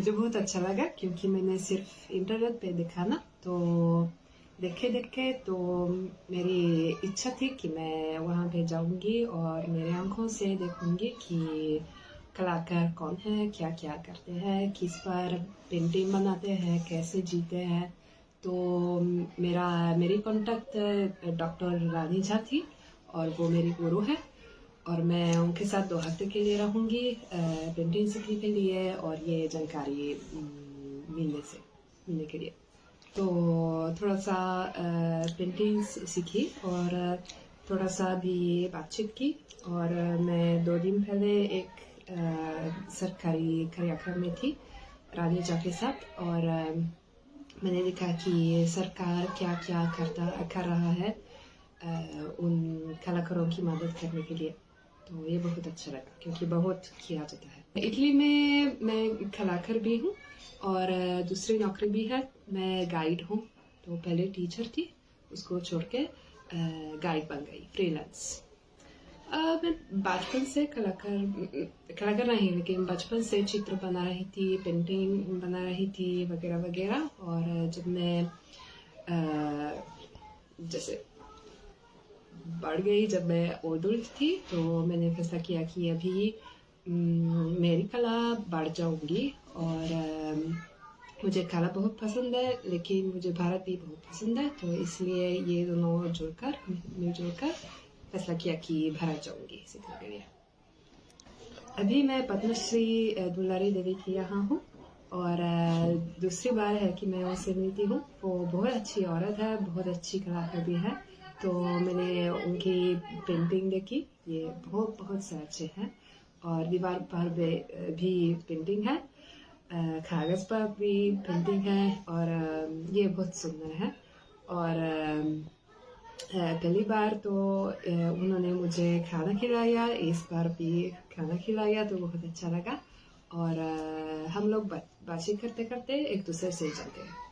मुझे बहुत अच्छा लगा क्योंकि मैंने सिर्फ इंटरनेट पे देखा ना, तो देखे देखे तो मेरी इच्छा थी कि मैं वहाँ पे जाऊंगी और मेरे आंखों से देखूंगी कि कलाकार कौन है, क्या क्या करते हैं, किस पर पेंटिंग बनाते हैं, कैसे जीते हैं। तो मेरी कांटेक्ट डॉक्टर रानी झा थी और वो मेरी गुरु है और मैं उनके साथ 2 हफ्ते के लिए रहूंगी पेंटिंग सीखने के लिए और ये जानकारी मिलने के लिए। तो थोड़ा सा पेंटिंग सीखी और थोड़ा सा भी बातचीत की और मैं 2 दिन पहले एक सरकारी कार्यक्रम में थी रानी झा के साथ और मैंने देखा कि सरकार क्या क्या कर रहा है उन कलाकारों की मदद करने के लिए। तो ये बहुत अच्छा लगा क्योंकि बहुत किया जाता है। इटली में मैं कलाकार भी हूँ और दूसरी नौकरी भी है, मैं गाइड हूँ। तो पहले टीचर थी, उसको छोड़ के गाइड बन गई, फ्रीलांस। मैं बचपन से कलाकार नहीं, लेकिन बचपन से चित्र बना रही थी, पेंटिंग बना रही थी वगैरह वगैरह। और जब मैं जैसे बढ़ गई, जब मैं एडल्ट थी, तो मैंने फैसला किया कि अभी मेरी कला बढ़ जाऊंगी और मुझे कला बहुत पसंद है, लेकिन मुझे भारत भी बहुत पसंद है। तो इसलिए ये दोनों मिलजुलकर फैसला किया कि भारत जाऊंगी सीखने के लिए। अभी मैं पद्मश्री दुलारी देवी के यहाँ हूँ और दूसरी बार है कि मैं उनसे मिलती हूँ। वो बहुत अच्छी औरत है, बहुत अच्छी कलाकार भी है। तो मैंने उनकी पेंटिंग देखी, ये बहुत बहुत से अच्छे हैं और दीवार पर भी पेंटिंग है, कागज पर भी पेंटिंग है और ये बहुत सुंदर है। और पहली बार तो उन्होंने मुझे खाना खिलाया, इस बार भी खाना खिलाया, तो बहुत अच्छा लगा और हम लोग बातचीत करते करते एक दूसरे से जानते हैं।